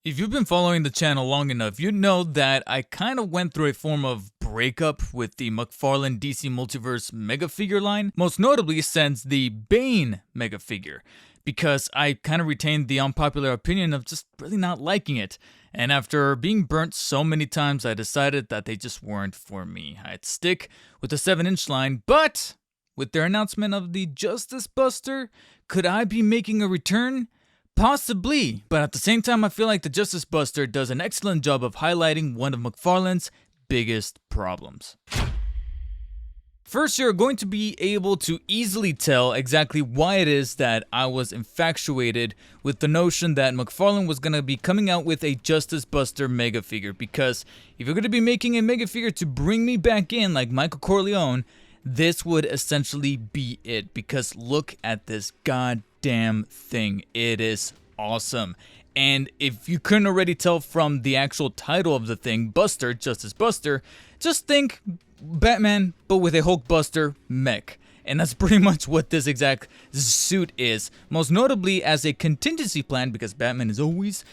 If you've been following the channel long enough, you know that I kind of went through a form of breakup with the McFarlane DC Multiverse Megafigure line, most notably since the Bane Megafigure, because I kind of retained the unpopular opinion of just really not liking it. And after being burnt so many times, I decided that they just weren't for me. I'd stick with the 7-inch line, but with their announcement of the Justice Buster, could I be making a return? Possibly, but at the same time I feel like the Justice Buster does an excellent job of highlighting one of McFarlane's biggest problems. First, you're going to be able to easily tell exactly why it is that I was infatuated with the notion that McFarlane was going to be coming out with a Justice Buster mega figure, because if you're going to be making a mega figure to bring me back in like Michael Corleone, this would essentially be it, because look at this goddamn thing. It is awesome. And if you couldn't already tell from the actual title of the thing, Buster, Justice Buster, just think Batman, but with a Hulkbuster mech. And that's pretty much what this exact suit is. Most notably as a contingency plan, because Batman is always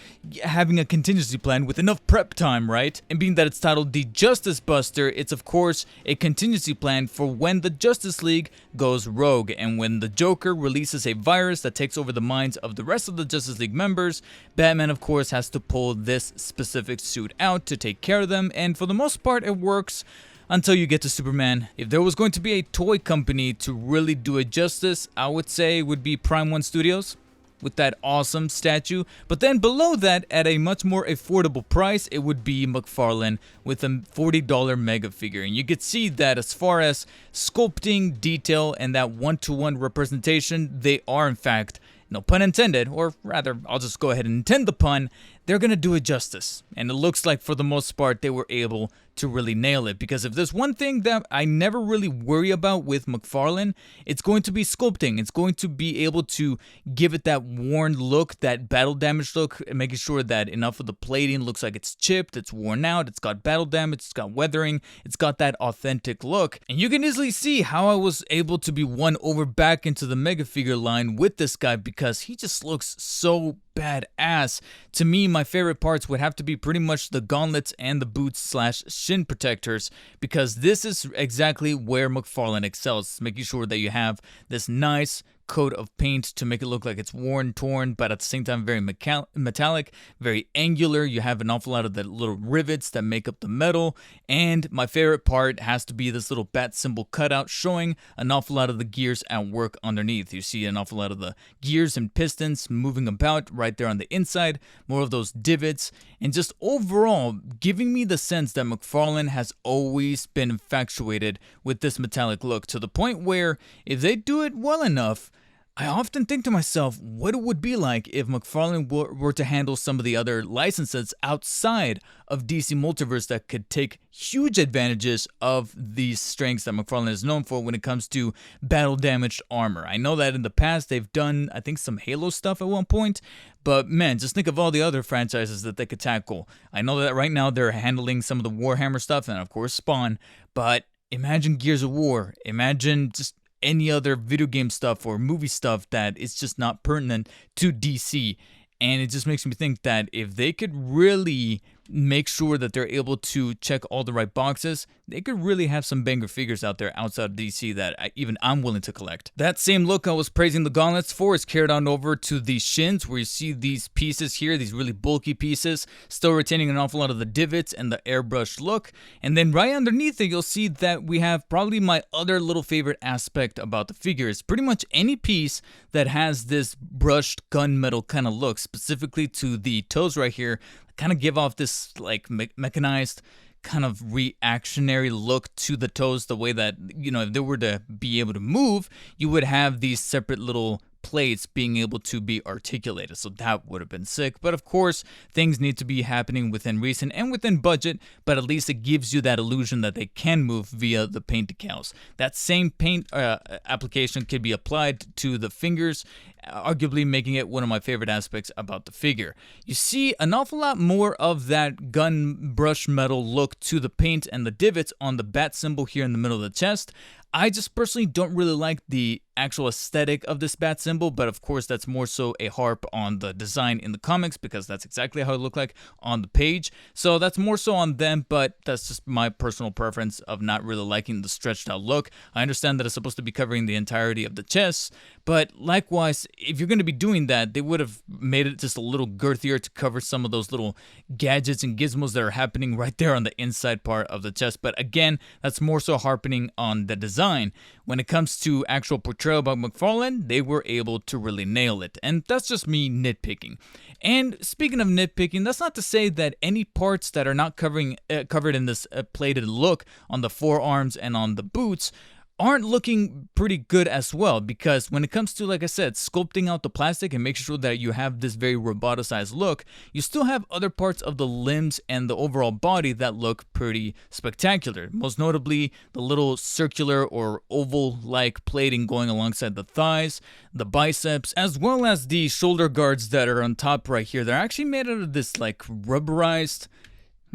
having a contingency plan with enough prep time, right? And being that it's titled the Justice Buster, it's of course a contingency plan for when the Justice League goes rogue, and when the Joker releases a virus that takes over the minds of the rest of the Justice League members, Batman of course has to pull this specific suit out to take care of them, and for the most part it works. Until you get to Superman. If there was going to be a toy company to really do it justice, I would say it would be Prime 1 Studios with that awesome statue. But then below that, at a much more affordable price, it would be McFarlane with a $40 mega figure. And you could see that as far as sculpting, detail, and that one-to-one representation, they are in fact, no pun intended, or rather, I'll just go ahead and intend the pun, they're gonna do it justice. And it looks like for the most part they were able to really nail it, because if there's one thing that I never really worry about with McFarlane, it's going to be sculpting. It's going to be able to give it that worn look, that battle damage look, and making sure that enough of the plating looks like it's chipped, it's worn out, it's got battle damage, it's got weathering, it's got that authentic look. And you can easily see how I was able to be won over back into the mega figure line with this guy, because he just looks so badass. To me, my favorite parts would have to be pretty much the gauntlets and the boots slash shin protectors, because this is exactly where McFarlane excels, making sure that you have this nice coat of paint to make it look like it's worn, torn, but at the same time very metallic, very angular. You have an awful lot of the little rivets that make up the metal, and my favorite part has to be this little bat symbol cutout showing an awful lot of the gears at work underneath. You see an awful lot of the gears and pistons moving about right there on the inside, more of those divots, and just overall giving me the sense that McFarlane has always been infatuated with this metallic look, to the point where if they do it well enough, I often think to myself what it would be like if McFarlane were to handle some of the other licenses outside of DC Multiverse that could take huge advantages of these strengths that McFarlane is known for when it comes to battle damaged armor. I know that in the past they've done, I think, some Halo stuff at one point, but man, just think of all the other franchises that they could tackle. I know that right now they're handling some of the Warhammer stuff and of course Spawn, but imagine Gears of War, imagine just any other video game stuff or movie stuff that is just not pertinent to DC. And it just makes me think that if they could really make sure that they're able to check all the right boxes, they could really have some banger figures out there outside of DC that even I'm willing to collect. That same look I was praising the gauntlets for is carried on over to the shins, where you see these pieces here, these really bulky pieces, still retaining an awful lot of the divots and the airbrushed look. And then right underneath it, you'll see that we have probably my other little favorite aspect about the figure. It's pretty much any piece that has this brushed gunmetal kind of look, specifically to the toes right here, kind of give off this like mechanized kind of reactionary look to the toes, the way that, you know, if they were to be able to move, you would have these separate little plates being able to be articulated. So that would have been sick. But of course, things need to be happening within reason and within budget, but at least it gives you that illusion that they can move via the paint decals. That same paint application could be applied to the fingers, arguably making it one of my favorite aspects about the figure. You see an awful lot more of that gun brush metal look to the paint and the divots on the bat symbol here in the middle of the chest. I just personally don't really like the actual aesthetic of this bat symbol, but of course that's more so a harp on the design in the comics because that's exactly how it looked like on the page. So that's more so on them, but that's just my personal preference of not really liking the stretched out look. I understand that it's supposed to be covering the entirety of the chest, but likewise, if you're going to be doing that, they would have made it just a little girthier to cover some of those little gadgets and gizmos that are happening right there on the inside part of the chest. But again, that's more so harping on the design. When it comes to actual portrayal by McFarlane, they were able to really nail it. And that's just me nitpicking. And speaking of nitpicking, that's not to say that any parts that are not covered in this plated look on the forearms and on the boots aren't looking pretty good as well, because when it comes to, like I said, sculpting out the plastic and making sure that you have this very roboticized look, you still have other parts of the limbs and the overall body that look pretty spectacular. Most notably, the little circular or oval-like plating going alongside the thighs, the biceps, as well as the shoulder guards that are on top right here. They're actually made out of this like rubberized,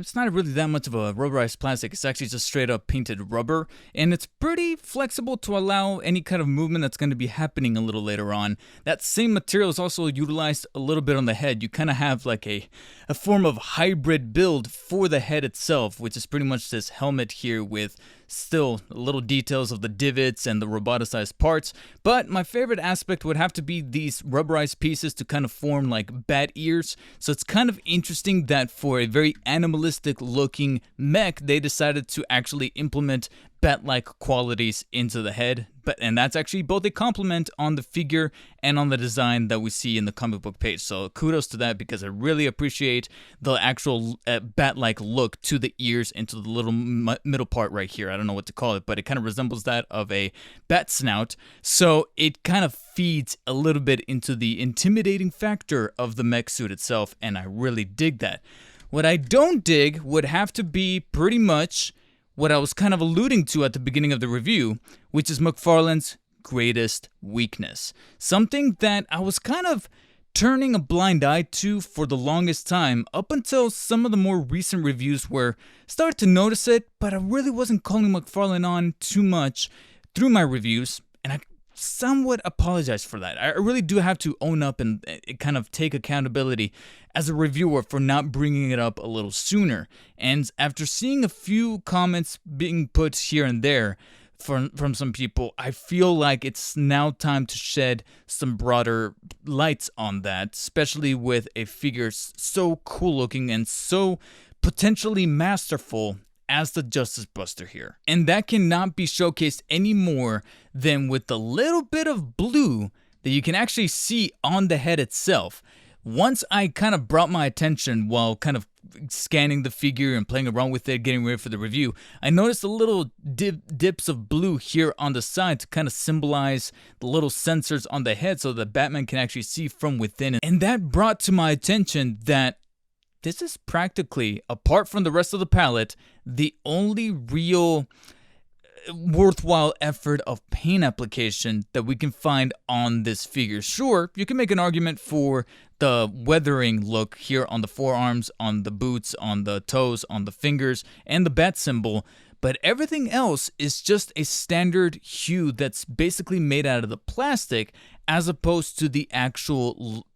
it's not really that much of a rubberized plastic, it's actually just straight up painted rubber, and it's pretty flexible to allow any kind of movement that's going to be happening a little later on. That same material is also utilized a little bit on the head. You kind of have like a form of hybrid build for the head itself, which is pretty much this helmet here with still little details of the divots and the roboticized parts. But my favorite aspect would have to be these rubberized pieces to kind of form like bat ears. So it's kind of interesting that for a very animalistic looking mech, they decided to actually implement bat-like qualities into the head, and that's actually both a compliment on the figure and on the design that we see in the comic book page. So kudos to that, because I really appreciate the actual bat-like look to the ears and to the little middle part right here. I don't know what to call it, but it kind of resembles that of a bat snout. So it kind of feeds a little bit into the intimidating factor of the mech suit itself, and I really dig that. What I don't dig would have to be pretty much what I was kind of alluding to at the beginning of the review, which is McFarlane's greatest weakness. Something that I was kind of turning a blind eye to for the longest time, up until some of the more recent reviews where I started to notice it, but I really wasn't calling McFarlane on too much through my reviews, and I somewhat apologize for that. I really do have to own up and kind of take accountability as a reviewer for not bringing it up a little sooner. And after seeing a few comments being put here and there from some people, I feel like it's now time to shed some broader lights on that, especially with a figure so cool looking and so potentially masterful as the Justice Buster here. And that cannot be showcased any more than with the little bit of blue that you can actually see on the head itself. Once I kind of brought my attention while kind of scanning the figure and playing around with it, getting ready for the review, I noticed the little dips of blue here on the side to kind of symbolize the little sensors on the head so that Batman can actually see from within. And that brought to my attention that this is practically, apart from the rest of the palette, the only real worthwhile effort of paint application that we can find on this figure. Sure, you can make an argument for the weathering look here on the forearms, on the boots, on the toes, on the fingers, and the bat symbol, but everything else is just a standard hue that's basically made out of the plastic as opposed to the actual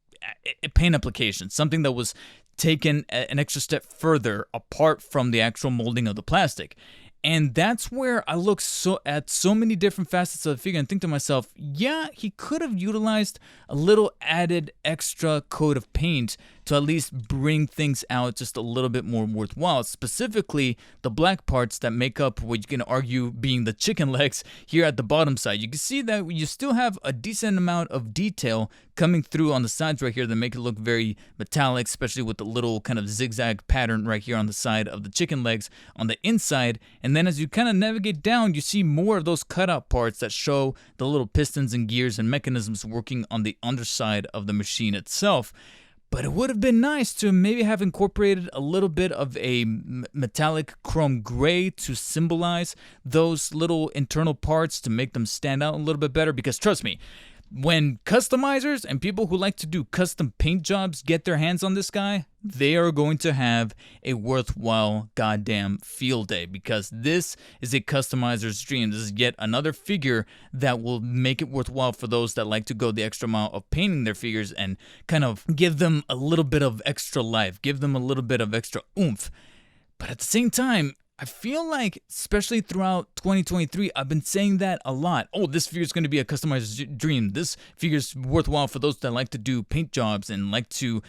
paint application, something that was taken an extra step further apart from the actual molding of the plastic. And that's where I look at so many different facets of the figure and think to myself, yeah, he could have utilized a little added extra coat of paint to at least bring things out just a little bit more worthwhile, specifically the black parts that make up what you can argue being the chicken legs here at the bottom side. You can see that you still have a decent amount of detail coming through on the sides right here that make it look very metallic, especially with the little kind of zigzag pattern right here on the side of the chicken legs on the inside. And then as you kind of navigate down, you see more of those cutout parts that show the little pistons and gears and mechanisms working on the underside of the machine itself. But it would have been nice to maybe have incorporated a little bit of a metallic chrome gray to symbolize those little internal parts to make them stand out a little bit better. Because trust me, when customizers and people who like to do custom paint jobs get their hands on this guy, they are going to have a worthwhile goddamn field day, because this is a customizer's dream. This is yet another figure that will make it worthwhile for those that like to go the extra mile of painting their figures and kind of give them a little bit of extra life, give them a little bit of extra oomph. But at the same time, I feel like, especially throughout 2023, I've been saying that a lot. Oh, this figure is going to be a customizer's dream. This figure is worthwhile for those that like to do paint jobs and like to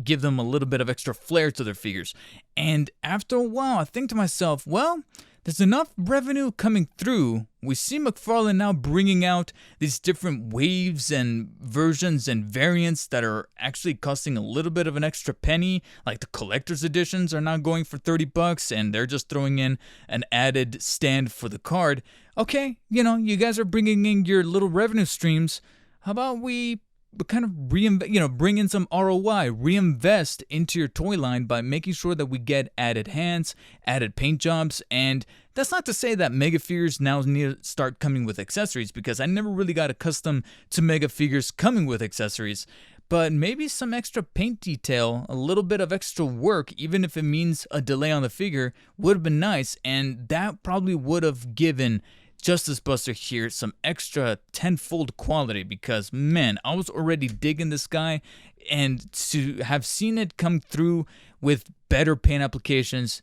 give them a little bit of extra flair to their figures. And after a while, I think to myself, well, there's enough revenue coming through. We see McFarlane now bringing out these different waves and versions and variants that are actually costing a little bit of an extra penny. Like the collector's editions are now going for $30 and they're just throwing in an added stand for the card. Okay, you guys are bringing in your little revenue streams. How about we kind of bring in some ROI, reinvest into your toy line by making sure that we get added hands, added paint jobs. And that's not to say that Mega Figures now need to start coming with accessories, because I never really got accustomed to Mega Figures coming with accessories. But maybe some extra paint detail, a little bit of extra work, even if it means a delay on the figure, would have been nice. And that probably would have given Justice Buster here some extra tenfold quality, because man, I was already digging this guy, and to have seen it come through with better paint applications,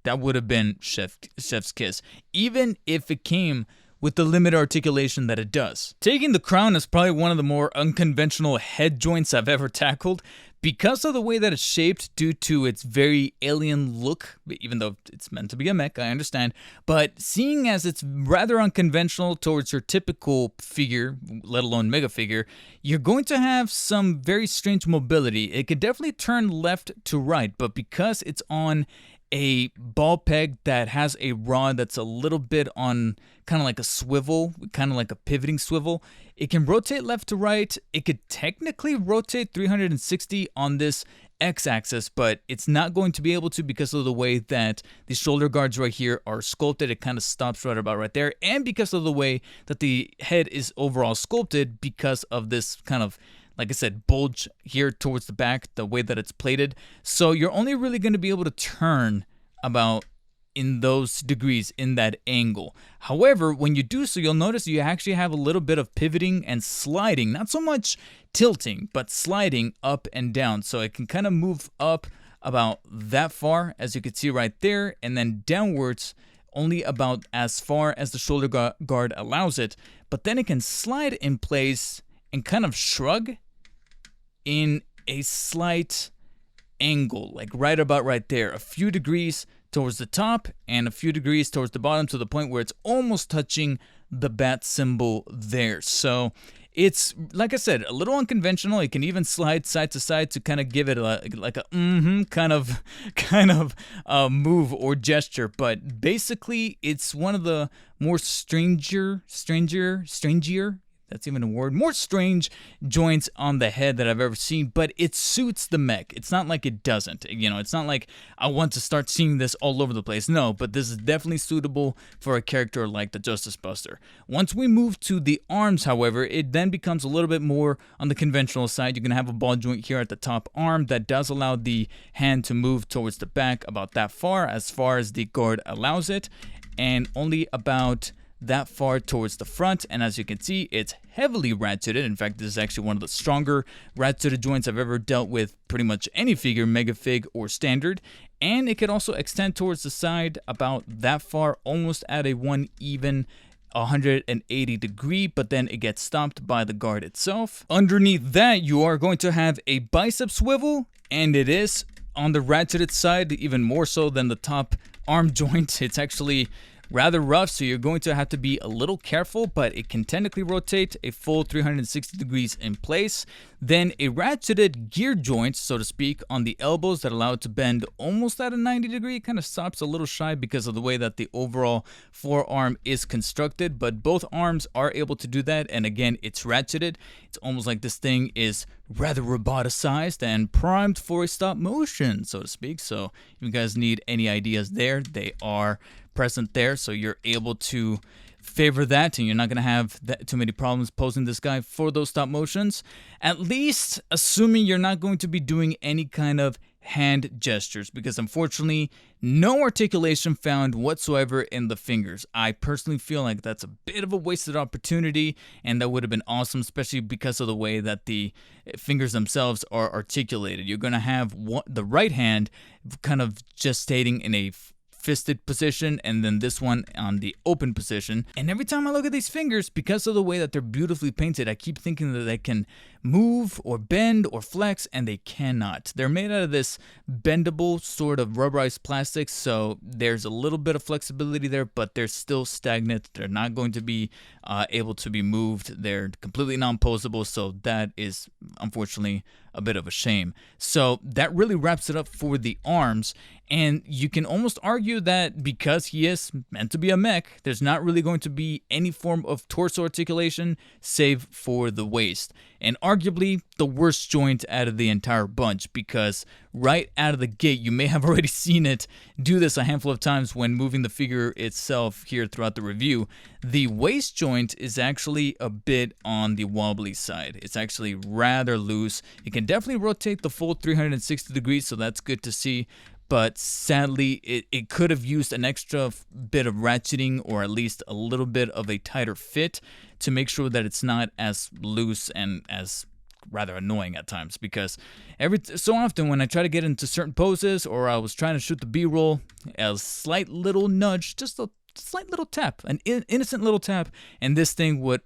that would have been chef's kiss, even if it came with the limited articulation that it does. Taking the crown is probably one of the more unconventional head joints I've ever tackled, because of the way that it's shaped due to its very alien look, even though it's meant to be a mech, I understand. But seeing as it's rather unconventional towards your typical figure, let alone mega figure, you're going to have some very strange mobility. It could definitely turn left to right, but because it's on a ball peg that has a rod that's a little bit on kind of like a swivel, kind of like a pivoting swivel, it can rotate left to right. It could technically rotate 360 on this x-axis, but it's not going to be able to because of the way that the shoulder guards right here are sculpted. It kind of stops right about right there, and because of the way that the head is overall sculpted, because of this kind of, like I said, bulge here towards the back, the way that it's plated. So you're only really going to be able to turn about in those degrees, in that angle. However, when you do so, you'll notice you actually have a little bit of pivoting and sliding, not so much tilting, but sliding up and down. So it can kind of move up about that far, as you can see right there, and then downwards only about as far as the shoulder guard allows it. But then it can slide in place and kind of shrug in a slight angle, like right about right there, a few degrees towards the top and a few degrees towards the bottom, to the point where it's almost touching the bat symbol there. So it's, like I said, a little unconventional. It can even slide side to side to kind of give it like a kind of move or gesture. But basically, it's one of the more stranger, that's even a word, more strange joints on the head that I've ever seen, but it suits the mech. It's not like it doesn't. It's not like I want to start seeing this all over the place. No, but this is definitely suitable for a character like the Justice Buster. Once we move to the arms, however, it then becomes a little bit more on the conventional side. You're going to have a ball joint here at the top arm that does allow the hand to move towards the back about that far as the guard allows it, and only about that far towards the front. And as you can see, it's heavily ratcheted. In fact, this is actually one of the stronger ratcheted joints I've ever dealt with pretty much any figure, Megafig or standard. And it can also extend towards the side about that far, almost at a one even 180 degree, but then it gets stopped by the guard itself. Underneath that, you are going to have a bicep swivel, and it is on the ratcheted side, even more so than the top arm joint. It's actually rather rough, so you're going to have to be a little careful, but it can technically rotate a full 360 degrees in place. Then a ratcheted gear joint, so to speak, on the elbows that allow it to bend almost at a 90 degree. It kind of stops a little shy because of the way that the overall forearm is constructed, but both arms are able to do that. And again, it's ratcheted. It's almost like this thing is rather roboticized and primed for a stop motion, so to speak. So if you guys need any ideas there, they are present there, so you're able to favor that, and you're not going to have too many problems posing this guy for those stop motions, at least assuming you're not going to be doing any kind of hand gestures, because unfortunately no articulation found whatsoever in the fingers. I personally feel like that's a bit of a wasted opportunity, and that would have been awesome, especially because of the way that the fingers themselves are articulated. You're going to have the right hand kind of gestating in a fisted position, and then this one on the open position. And every time I look at these fingers, because of the way that they're beautifully painted, I keep thinking that they can move or bend or flex, and they cannot. They're made out of this bendable sort of rubberized plastic, so there's a little bit of flexibility there, but they're still stagnant. They're not going to be able to be moved. They're completely non-posable, so that is unfortunately a bit of a shame. So that really wraps it up for the arms, and you can almost argue that because he is meant to be a mech, there's not really going to be any form of torso articulation save for the waist. And arguably the worst joint out of the entire bunch, because right out of the gate, you may have already seen it do this a handful of times when moving the figure itself here throughout the review. The waist joint is actually a bit on the wobbly side. It's actually rather loose. It can definitely rotate the full 360 degrees, so that's good to see. But sadly, it could have used an extra bit of ratcheting, or at least a little bit of a tighter fit to make sure that it's not as loose and as rather annoying at times. Because so often when I try to get into certain poses, or I was trying to shoot the B-roll, a slight little nudge, just a slight little tap, an innocent little tap, and this thing would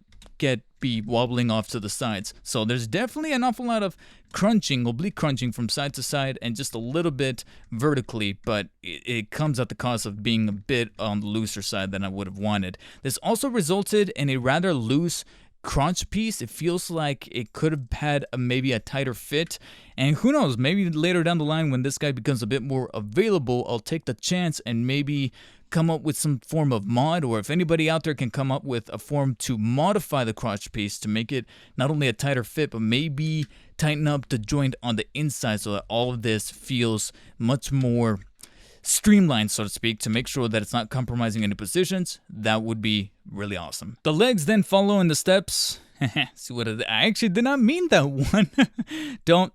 be wobbling off to the sides. So there's definitely an awful lot of crunching, oblique crunching from side to side, and just a little bit vertically, but it comes at the cost of being a bit on the looser side than I would have wanted. This also resulted in a rather loose crotch piece. It feels like it could have had maybe a tighter fit, and who knows, maybe later down the line when this guy becomes a bit more available, I'll take the chance and maybe come up with some form of mod, or if anybody out there can come up with a form to modify the crotch piece to make it not only a tighter fit, but maybe tighten up the joint on the inside so that all of this feels much more streamlined, so to speak, to make sure that it's not compromising any positions, that would be really awesome. The legs then follow in the steps. See what I actually did not mean that one. Don't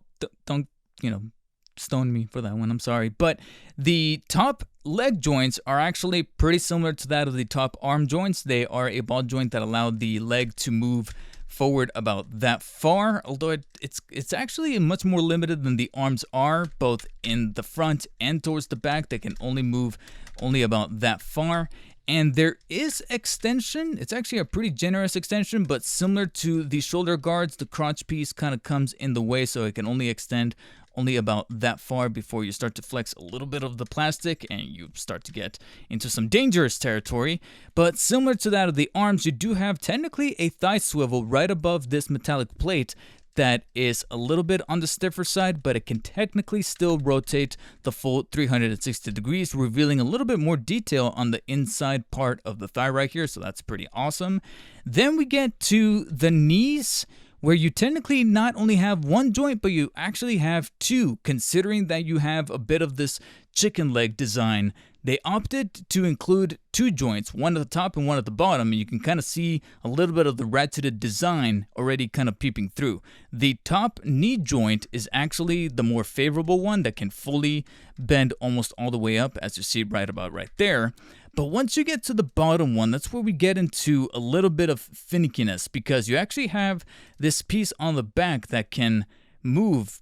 stone me for that one, I'm sorry. But the top leg joints are actually pretty similar to that of the top arm joints. They are a ball joint that allow the leg to move forward about that far, although it's actually much more limited than the arms are, both in the front and towards the back. They can only move about that far. And there is extension. It's actually a pretty generous extension, but similar to the shoulder guards, the crotch piece kind of comes in the way, so it can only extend only about that far before you start to flex a little bit of the plastic and you start to get into some dangerous territory. But similar to that of the arms, you do have technically a thigh swivel right above this metallic plate that is a little bit on the stiffer side, but it can technically still rotate the full 360 degrees, revealing a little bit more detail on the inside part of the thigh right here, so that's pretty awesome. Then we get to the knees, where you technically not only have one joint, but you actually have two, considering that you have a bit of this chicken leg design. They opted to include two joints, one at the top and one at the bottom, and you can kind of see a little bit of the ratcheted design already kind of peeping through. The top knee joint is actually the more favorable one that can fully bend almost all the way up, as you see right about right there. But once you get to the bottom one, that's where we get into a little bit of finickiness, because you actually have this piece on the back that can move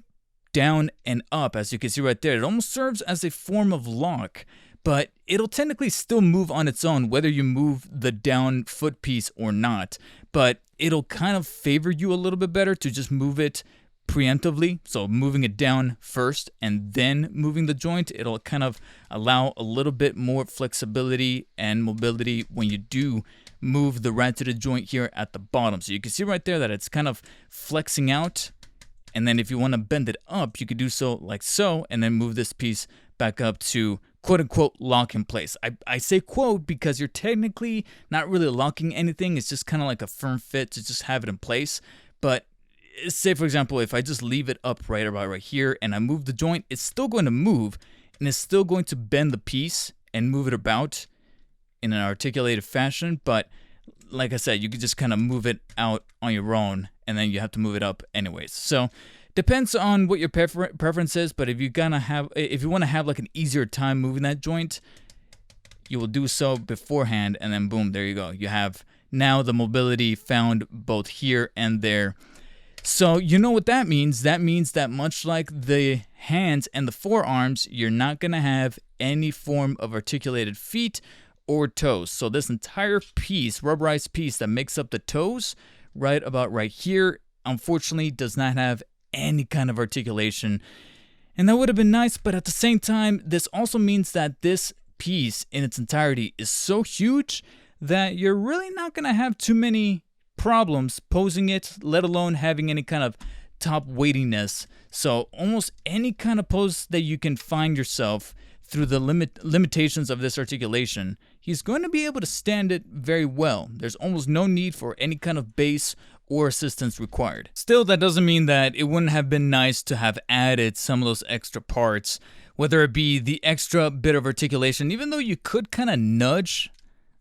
down and up, as you can see right there. It almost serves as a form of lock, but it'll technically still move on its own whether you move the down foot piece or not. But it'll kind of favor you a little bit better to just move it preemptively, so moving it down first and then moving the joint. It'll kind of allow a little bit more flexibility and mobility when you do move the ratcheted joint here at the bottom. So you can see right there that it's kind of flexing out, and then if you want to bend it up, you could do so like so, and then move this piece back up to quote-unquote lock in place. I say quote because you're technically not really locking anything. It's just kind of like a firm fit to just have it in place. But say, for example, if I just leave it up right about right here and I move the joint, it's still going to move, and it's still going to bend the piece and move it about in an articulated fashion, but like I said, you could just kind of move it out on your own, and then you have to move it up anyways. So depends on what your preference is, but if you want to have like an easier time moving that joint, you will do so beforehand, and then boom, there you go. You have now the mobility found both here and there. So you know what that means. That means that much like the hands and the forearms, you're not going to have any form of articulated feet or toes. So this entire piece, rubberized piece that makes up the toes, right about right here, unfortunately does not have any kind of articulation. And that would have been nice, but at the same time, this also means that this piece in its entirety is so huge that you're really not going to have too many problems posing it, let alone having any kind of top weightiness. So almost any kind of pose that you can find yourself through the limitations of this articulation, he's going to be able to stand it very well. There's almost no need for any kind of base or assistance required. Still, that doesn't mean that it wouldn't have been nice to have added some of those extra parts, whether it be the extra bit of articulation, even though you could kind of nudge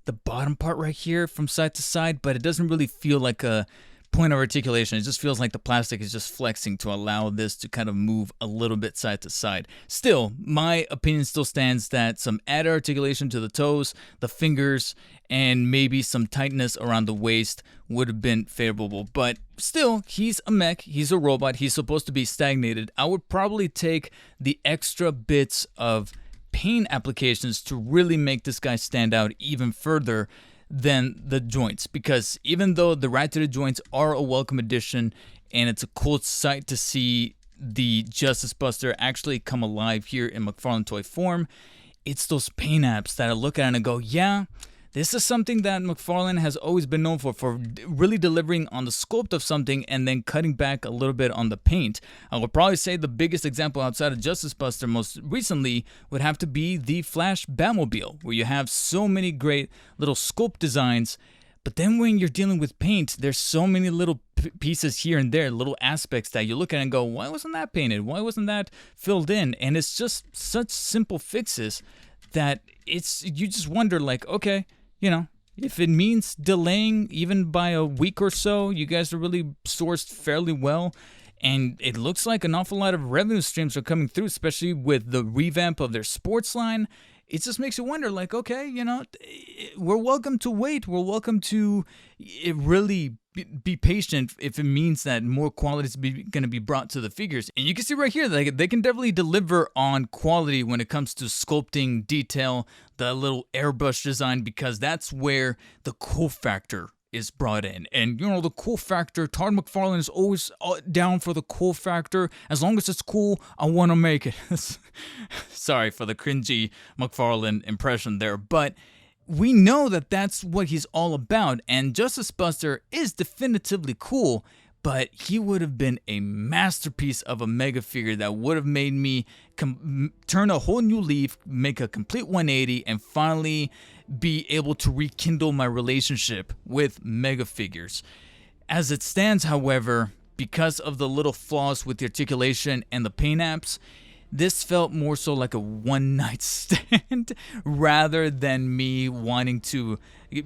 the bottom part right here from side to side, but it doesn't really feel like a point of articulation. It just feels like the plastic is just flexing to allow this to kind of move a little bit side to side. Still, my opinion still stands that some added articulation to the toes, the fingers, and maybe some tightness around the waist would have been favorable. But still, he's a mech, he's a robot, he's supposed to be stagnated. I would probably take the extra bits of paint applications to really make this guy stand out even further than the joints, because even though the ratcheted joints are a welcome addition and it's a cool sight to see the Justice Buster actually come alive here in McFarlane toy form, it's those paint apps that I look at and I go, yeah, this is something that McFarlane has always been known for really delivering on the sculpt of something and then cutting back a little bit on the paint. I would probably say the biggest example outside of Justice Buster most recently would have to be the Flash Batmobile, where you have so many great little sculpt designs, but then when you're dealing with paint, there's so many little pieces here and there, little aspects that you look at and go, why wasn't that painted? Why wasn't that filled in? And it's just such simple fixes that you just wonder, like, okay, you know, if it means delaying even by a week or so, you guys are really sourced fairly well. And it looks like an awful lot of revenue streams are coming through, especially with the revamp of their sports line. It just makes you wonder, like, okay, you know, we're welcome to wait. We're welcome to really be patient if it means that more quality is going to be brought to the figures. And you can see right here that they can definitely deliver on quality when it comes to sculpting, detail, the little airbrush design, because that's where the cool factor is brought in. And, you know, the cool factor, Todd McFarlane is always down for the cool factor. As long as it's cool, I want to make it. Sorry for the cringy McFarlane impression there, but we know that that's what he's all about, and Justice Buster is definitively cool, but he would have been a masterpiece of a mega figure that would have made me turn a whole new leaf, make a complete 180, and finally be able to rekindle my relationship with mega figures. As it stands, however, because of the little flaws with the articulation and the paint apps, this felt more so like a one-night stand rather than me wanting to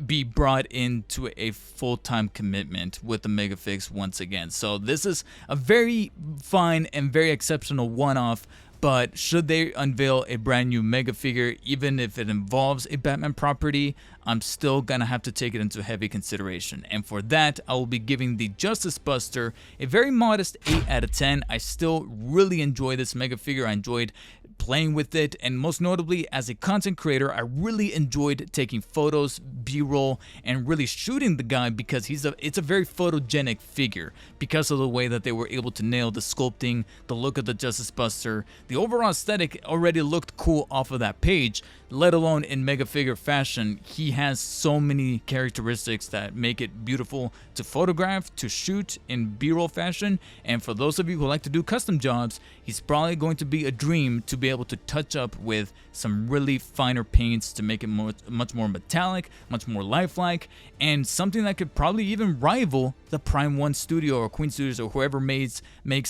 be brought into a full-time commitment with the Megafigs once again. So this is a very fine and very exceptional one-off, but should they unveil a brand new Mega figure, even if it involves a Batman property, I'm still gonna have to take it into heavy consideration. And for that, I will be giving the Justice Buster a very modest 8 out of 10. I still really enjoy this Mega figure. I enjoyed playing with it, and most notably as a content creator, I really enjoyed taking photos, b-roll, and really shooting the guy because it's a very photogenic figure because of the way that they were able to nail the sculpting, the look of the Justice Buster. The overall aesthetic already looked cool off of that page, let alone in mega figure fashion. He has so many characteristics that make it beautiful to photograph, to shoot in b-roll fashion, and for those of you who like to do custom jobs, he's probably going to be a dream to be able to touch up with some really finer paints to make it much more metallic, much more lifelike, and something that could probably even rival the Prime 1 studio or Queen Studios or whoever makes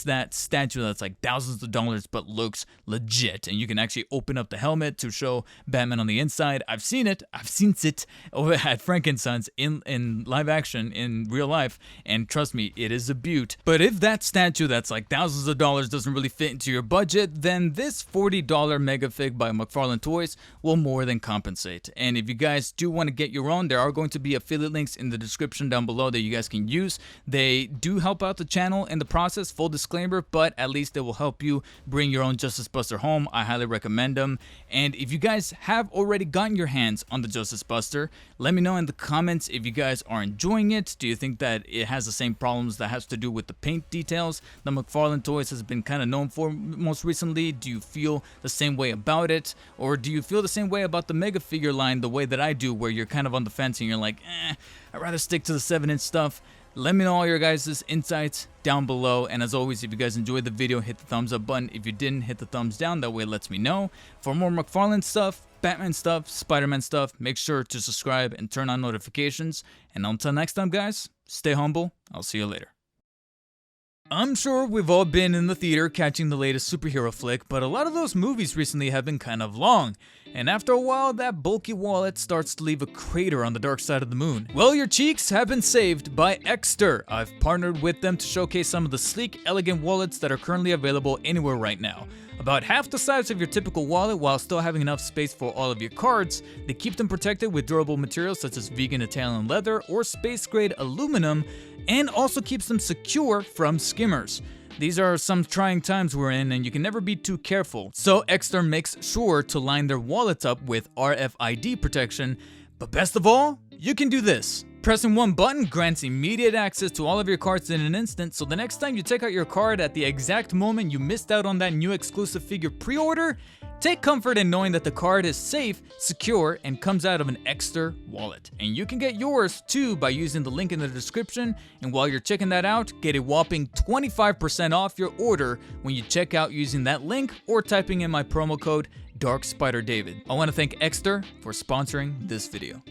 that statue that's like thousands of dollars but looks legit. And you can actually open up the helmet to show Batman on the inside. I've seen it over at Frankenson's in live action in real life, and trust me, it is a beaut. But if that statue that's like thousands of dollars doesn't really fit into your budget, then this $40 Megafig by McFarlane Toys will more than compensate. And if you guys do want to get your own, there are going to be affiliate links in the description down below that you guys can use. They do help out the channel in the process, full disclaimer, but at least they will help you bring your own Justice Buster home. I highly recommend them. And if you guys have already gotten your hands on the Justice Buster, let me know in the comments if you guys are enjoying it. Do you think that it has the same problems that has to do with the paint details that McFarlane Toys has been kind of known for most recently? Do you feel the same way about it? Or do you feel the same way about the Mega figure line the way that I do, where you're kind of on the fence and you're like, I'd rather stick to the 7-inch stuff? Let me know all your guys' insights down below. And as always, if you guys enjoyed the video, hit the thumbs up button. If you didn't, hit the thumbs down. That way it lets me know. For more McFarlane stuff, Batman stuff, Spider-Man stuff, make sure to subscribe and turn on notifications. And until next time, guys, stay humble. I'll see you later. I'm sure we've all been in the theater catching the latest superhero flick, but a lot of those movies recently have been kind of long, and after a while that bulky wallet starts to leave a crater on the dark side of the moon. Well, your cheeks have been saved by Exter. I've partnered with them to showcase some of the sleek, elegant wallets that are currently available anywhere right now. About half the size of your typical wallet while still having enough space for all of your cards. They keep them protected with durable materials such as vegan Italian leather or space-grade aluminum, and also keeps them secure from skimmers. These are some trying times we're in, and you can never be too careful. So Exter makes sure to line their wallets up with RFID protection. But best of all, you can do this. Pressing one button grants immediate access to all of your cards in an instant, so the next time you take out your card at the exact moment you missed out on that new exclusive figure pre-order, take comfort in knowing that the card is safe, secure, and comes out of an Exter wallet. And you can get yours too by using the link in the description, and while you're checking that out, get a whopping 25% off your order when you check out using that link or typing in my promo code DarkSpiderDavid. I want to thank Exter for sponsoring this video.